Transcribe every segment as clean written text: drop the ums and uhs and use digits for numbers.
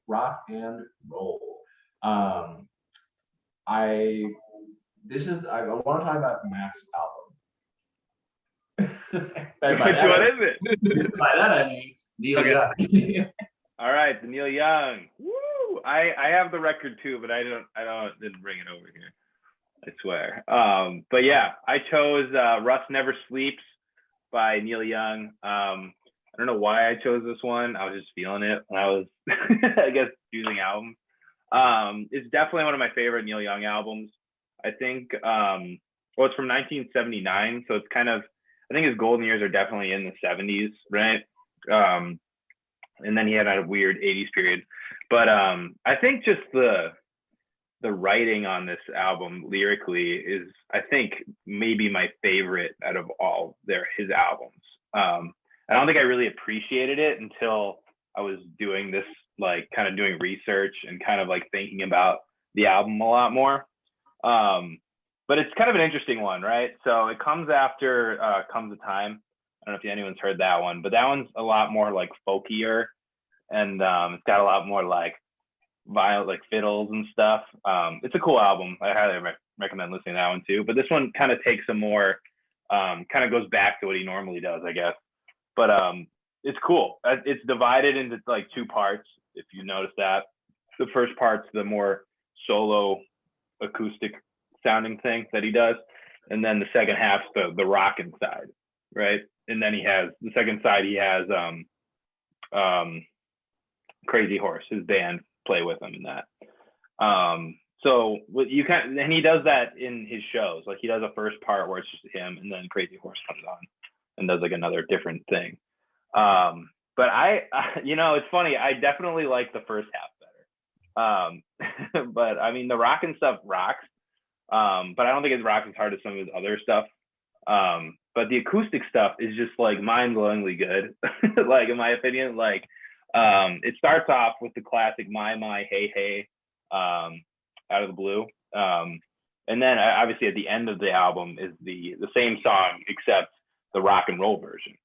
rock and roll. Um, I want to talk about Matt's album. Which one is it? By that I mean Neil Young. All right, the Neil Young. Woo! I have the record too, but I didn't bring it over here. I swear. But yeah, I chose Rust Never Sleeps by Neil Young. I don't know why I chose this one. I was just feeling it when I was, I guess, choosing albums. It's definitely one of my favorite Neil Young albums. I think, well, it's from 1979, so it's kind of, I think his golden years are definitely in the 70s, right? And then he had a weird 80s period. But I think just the writing on this album lyrically is, I think, maybe my favorite out of all his albums. I don't think I really appreciated it until I was doing this, like kind of doing research and kind of like thinking about the album a lot more. But it's kind of an interesting one, right? So it comes after Comes a Time. I don't know if anyone's heard that one, but that one's a lot more like folkier, and it's got a lot more like violent, like fiddles and stuff. It's a cool album. I highly recommend listening to that one too. But this one kind of takes a more, kind of goes back to what he normally does, I guess. But it's cool. It's divided into like two parts, if you notice that. The first part's the more solo acoustic sounding thing that he does, and then the second half's the rockin' side, right? And then he has the second side. He has Crazy Horse, his band, play with him in that. So what you can, and he does that in his shows. Like he does a first part where it's just him, and then Crazy Horse comes on and does like another different thing. But you know, it's funny. I definitely like the first half better. But I mean, the rockin' stuff rocks. But I don't think it rocks as hard as some of his other stuff. But the acoustic stuff is just like mind-blowingly good. Like in my opinion, like it starts off with the classic My Hey Hey out of the blue. And then obviously at the end of the album is the same song except the rock and roll version.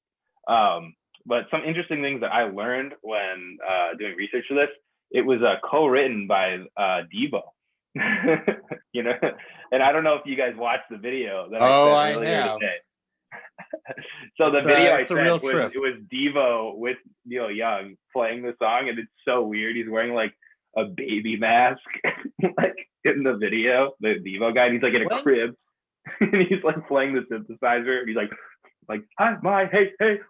But some interesting things that I learned when doing research for this, it was co-written by Devo. You know, and I don't know if you guys watched the video that I sent earlier today. So the video I sent was Devo with Neil Young playing the song, and it's so weird. He's wearing like a baby mask, like in the video, the Devo guy. And he's like in a crib, and he's like playing the synthesizer. And he's like hi, my hey hey.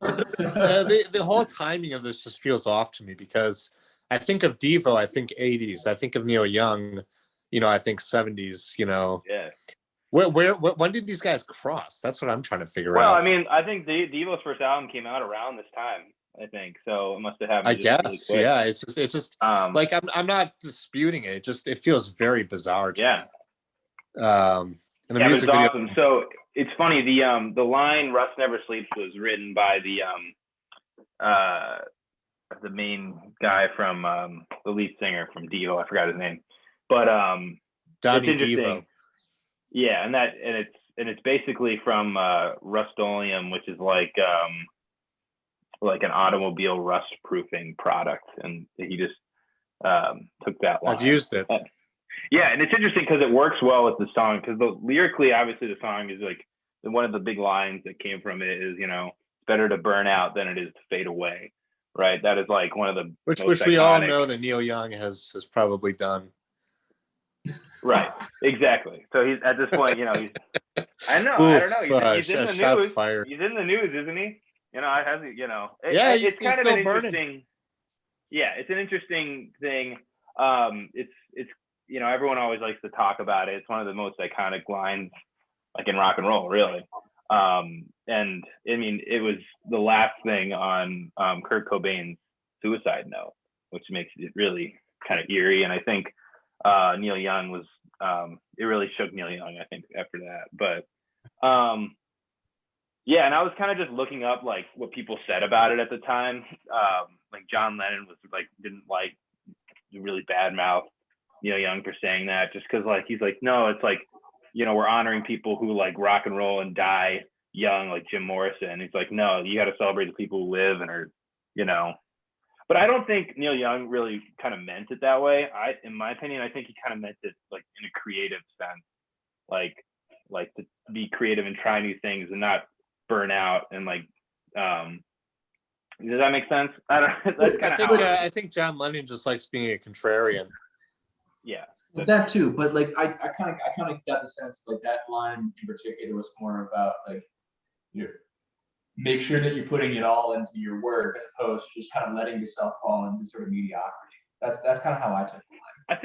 The whole timing of this just feels off to me, because I think of Devo, I think 80s. I think of Neil Young, you know, I think 70s. You know. Yeah. When did these guys cross? That's what I'm trying to figure out. Well, I mean, I think Devo's first album came out around this time, I think. So it must have happened. I guess, really, yeah. It's just like I'm not disputing it. It feels very bizarre to me. And the music video, awesome. So it's funny. The line "Rust Never Sleeps" was written by the main guy from the lead singer from Devo. I forgot his name, but Donnie Devo. Yeah, and it's basically from Rust-Oleum, which is like an automobile rust proofing product, and he just took that line. I've used it. Yeah, and it's interesting because it works well with the song, because lyrically, obviously, the song is like one of the big lines that came from it is, you know, it's better to burn out than it is to fade away, right? That is like one of the which we all know that Neil Young has probably done. Right, exactly. So he's at this point, you know, I don't know. He's in the news. Fired. He's in the news, isn't he? You know, it's kind of an interesting. Yeah, it's an interesting thing. It's you know, everyone always likes to talk about it. It's one of the most iconic lines, like in rock and roll, really. And I mean, it was the last thing on Kurt Cobain's suicide note, which makes it really kind of eerie. And I think Neil Young was, it really shook Neil Young, I think, after that. But yeah, and I was kind of just looking up like what people said about it at the time. Like John Lennon was like, didn't like, really bad mouth Neil Young for saying that, just because like he's like, no, it's like, you know, we're honoring people who like rock and roll and die young, like Jim Morrison. He's like, no, you got to celebrate the people who live and are, you know. But I don't think Neil Young really kind of meant it that way. In my opinion, I think he kind of meant it like in a creative sense, like to be creative and try new things and not burn out and like. Does that make sense? I don't. That's kind of how. I think John Lennon just likes being a contrarian. Yeah. That too, but like I kind of got the sense like that line in particular was more about like you make sure that you're putting it all into your work as opposed to just kind of letting yourself fall into sort of mediocrity. That's kind of how I took the line. I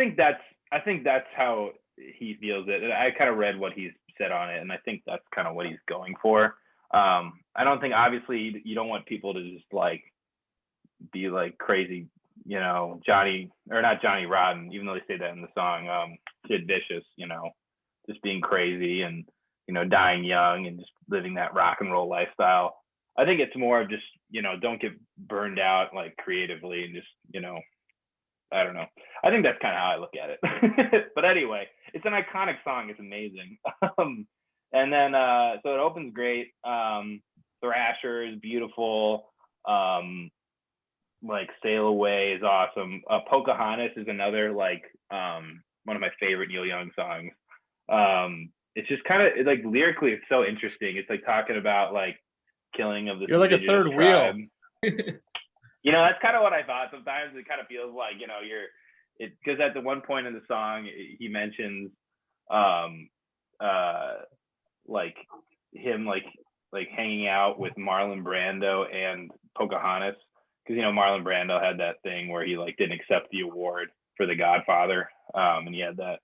think that's how he feels it. And I kind of read what he's said on it, and I think that's kind of what he's going for. I don't think obviously you don't want people to just like be like crazy, you know, not Johnny Rotten, even though they say that in the song, Sid Vicious, you know, just being crazy and, you know, dying young and just living that rock and roll lifestyle. I think it's more of just, you know, don't get burned out like creatively and just, you know, I don't know. I think that's kind of how I look at it. But anyway, it's an iconic song. It's amazing. And then, so it opens great. Thrasher is beautiful. Like Sail Away is awesome. Pocahontas is another like one of my favorite Neil Young songs. It's just kind of like lyrically, it's so interesting. It's like talking about like killing of the. You're like a third wheel. You know, that's kind of what I thought. Sometimes it kind of feels like, you know, because at the one point in the song he mentions like him like hanging out with Marlon Brando and Pocahontas, because you know Marlon Brando had that thing where he like didn't accept the award for The Godfather, and he had that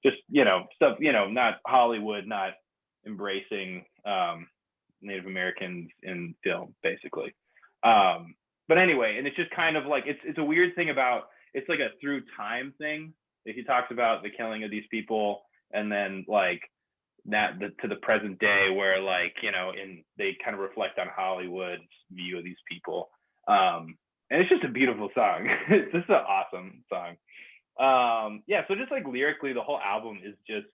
just, you know, stuff, you know, not Hollywood, not embracing Native Americans in film, basically. But anyway, and it's just kind of like it's a weird thing about, it's like a through time thing. If he talks about the killing of these people and then like to the present day where like, you know, they kind of reflect on Hollywood's view of these people. And it's just a beautiful song. It's just an awesome song. Yeah, so just like lyrically, the whole album is just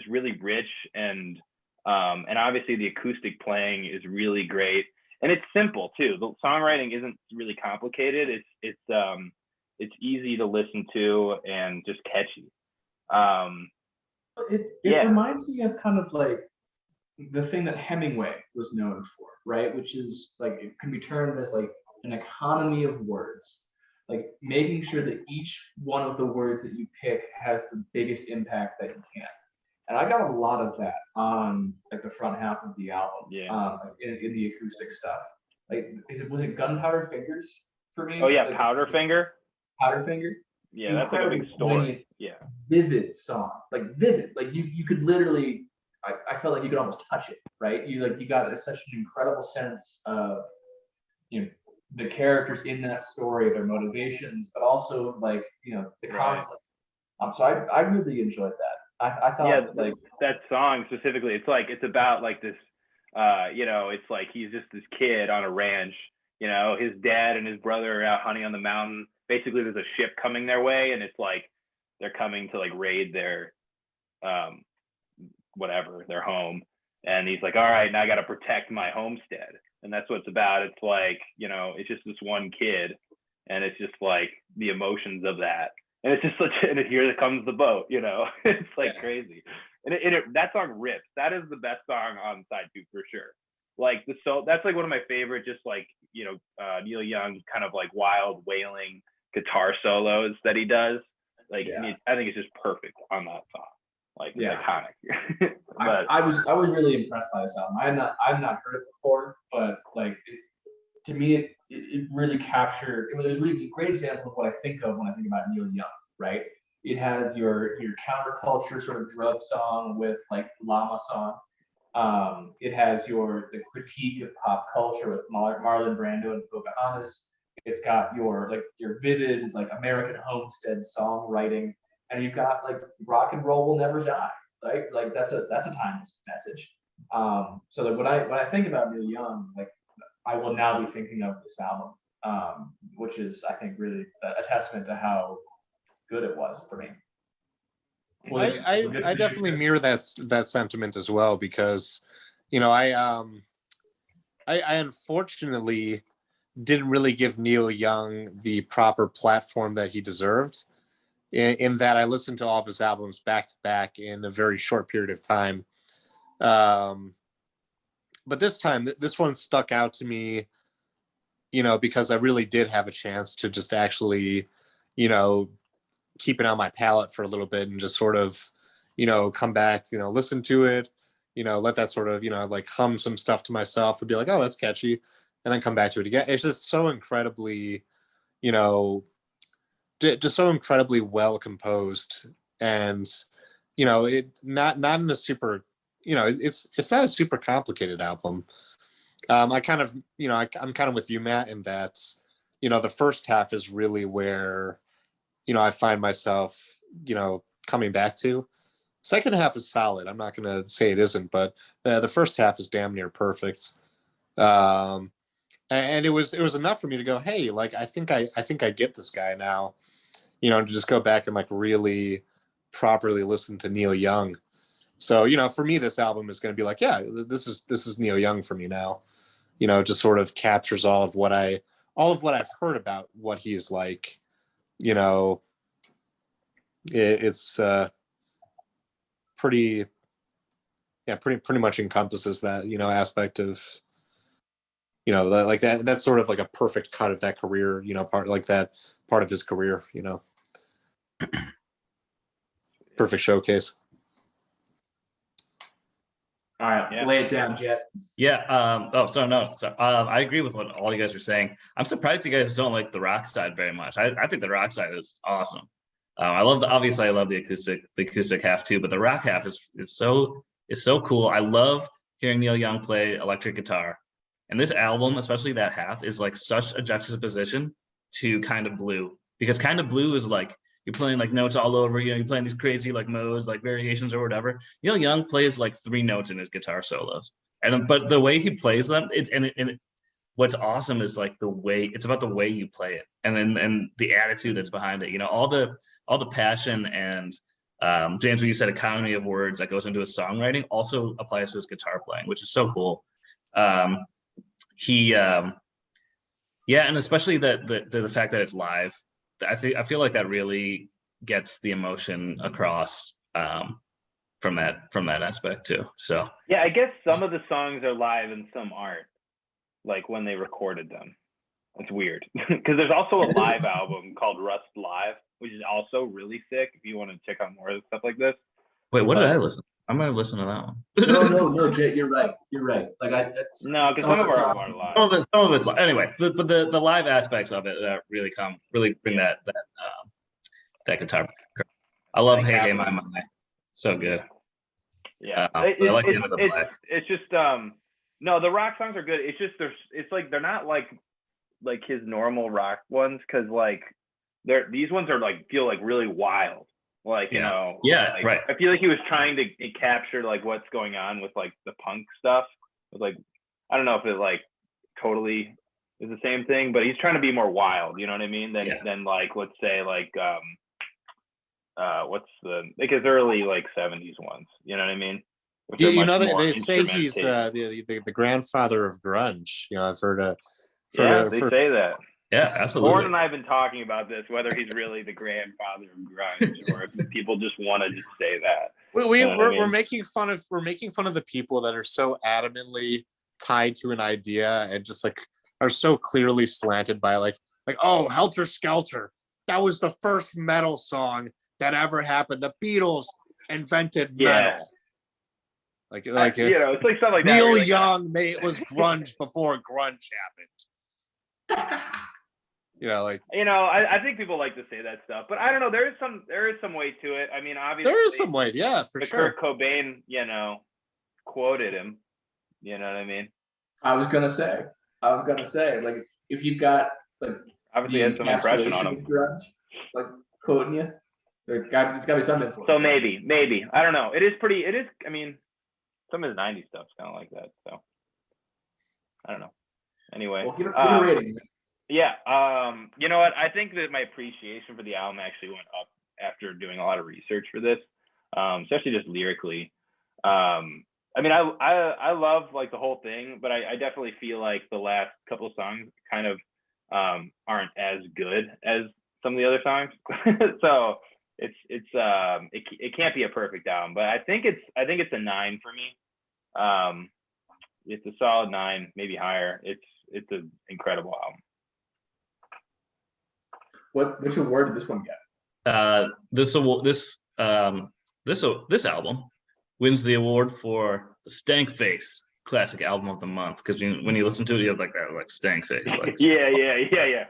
really rich, and obviously the acoustic playing is really great, and it's simple too. The songwriting isn't really complicated. It's easy to listen to and just catchy. It reminds me of kind of like the thing that Hemingway was known for, right? Which is like, it can be termed as like an economy of words, like making sure that each one of the words that you pick has the biggest impact that you can. And I got a lot of that on like the front half of the album, in the acoustic stuff. Like, was it Gunpowder Fingers for me? Oh yeah, like, Powderfinger. Powderfinger. Yeah, that's like a big story. Yeah, vivid song, like vivid. Like you could literally, I felt like you could almost touch it, right? You got such an incredible sense of, you know, the characters in that story, their motivations, but also like, you know, the conflict. So I really enjoyed that. I thought like that song specifically, it's about like this, you know, it's like he's just this kid on a ranch, you know, his dad and his brother are out hunting on the mountain. Basically there's a ship coming their way, and it's like they're coming to like raid their their home, and he's like, all right, now I got to protect my homestead. And that's what it's about. It's like, you know, it's just this one kid, and it's just like the emotions of that, and it's just and here comes the boat, you know. It's like crazy, and that song rips. That is the best song on side 2 for sure. Like that's like one of my favorite, just like, you know, Neil Young kind of like wild wailing guitar solos that he does. Like, I think it's just perfect on that song. Like, it's iconic. But I was really impressed by this album. I've not heard it before, but like to me it really captured. It was really a great example of what I think of when I think about Neil Young. Right? It has your counterculture sort of drug song with like Llama Song. It has the critique of pop culture with Marlon Brando and Pocahontas. It's got your vivid like American homestead songwriting, and you've got like rock and roll will never die. Right? Like that's a timeless message. So that when I think about Neil Young, like I will now be thinking of this album, which is, I think, really a testament to how good it was for me. I definitely mirror that sentiment as well, because, you know, I unfortunately didn't really give Neil Young the proper platform that he deserved. In that I listened to all of his albums back to back in a very short period of time. But this time, this one stuck out to me, because I really did have a chance to just actually, keep it on my palate for a little bit and just sort of, come back, listen to it, let that sort of, like hum some stuff to myself and be like, oh, that's catchy. And then come back to it again. It's just so incredibly, just so incredibly well composed, and it not in a super, it's not a super complicated album. I kind of, I'm kind of with you, Matt, in that the first half is really where I find myself coming back to. Second half is solid. I'm not going to say it isn't, but the first half is damn near perfect. And it was enough for me to go, hey, like I think I get this guy now, to just go back and like really properly listen to Neil Young. So for me, this album is going to be like, yeah, this is Neil Young for me now. Just sort of captures all of what I've heard about what he's like. It's pretty much encompasses that aspect of like that's sort of like a perfect cut of that career, part like that part of his career, perfect showcase. All right, lay it down, Jet. Yeah. I agree with what all you guys are saying. I'm surprised you guys don't like the rock side very much. I think the rock side is awesome. I love the acoustic half too, but the rock half is so cool. I love hearing Neil Young play electric guitar, and this album, especially that half, is like such a juxtaposition to Kind of Blue, because Kind of Blue is like you're playing like notes all over, you're playing these crazy like modes, like variations or whatever. Neil Young plays like 3 notes in his guitar solos, but the way he plays them, what's awesome is like it's about the way you play it, and the attitude that's behind it. All the passion and James, when you said economy of words that goes into his songwriting, also applies to his guitar playing, which is so cool. And especially the fact that it's live. I feel like that really gets the emotion across from that aspect too. So yeah, I guess some of the songs are live and some aren't, like when they recorded them. It's weird because there's also a live album called Rust Live, which is also really sick if you want to check out more of stuff like this. Wait, what did I listen? I'm gonna listen to that one. No, Jet, you're right. Like no, because some of our are live. Some of it's live. Anyway, but the live aspects of it really bring that guitar. I love Hey Hey My My. So good. Yeah, I like the End of the Black. It's just no, the rock songs are good. It's just it's like they're not like his normal rock ones, because like these ones are like feel like really wild. Like, right. I feel like he was trying to capture like what's going on with like the punk stuff. It was like, I don't know if it like totally is the same thing, but he's trying to be more wild, you know what I mean? Than like, let's say like, what's his early like 70s ones, you know what I mean? They say he's the grandfather of grunge. I've heard they say that. Yeah, absolutely. Lauren and I have been talking about this, whether he's really the grandfather of grunge or if people just want to just say that. We're making fun of the people that are so adamantly tied to an idea and just like are so clearly slanted by like oh, Helter Skelter, that was the first metal song that ever happened. The Beatles invented metal. Like it's like something like that. Neil Young was grunge before grunge happened. I think people like to say that stuff, but I don't know. There is some weight to it. I mean, obviously there is some weight, yeah, for sure. Kurt Cobain, quoted him. You know what I mean? I was gonna say, like, if you've got like obviously had some impression on him, grunge, like quoting you, there's got to be some influence. So maybe I don't know. It is. I mean, some of his '90s stuff's kind of like that. So I don't know. Anyway, well, give it a rating. Yeah, you know what? I think that my appreciation for the album actually went up after doing a lot of research for this, especially just lyrically. I mean, I love like the whole thing, but I definitely feel like the last couple of songs kind of aren't as good as some of the other songs. So it can't be a perfect album, but I think it's a 9 for me. It's a solid 9, maybe higher. It's an incredible album. Which award did this one get? This album wins the award for the Stank Face Classic Album of the Month, because when you listen to it, you have like that like stank face. Like, Yeah.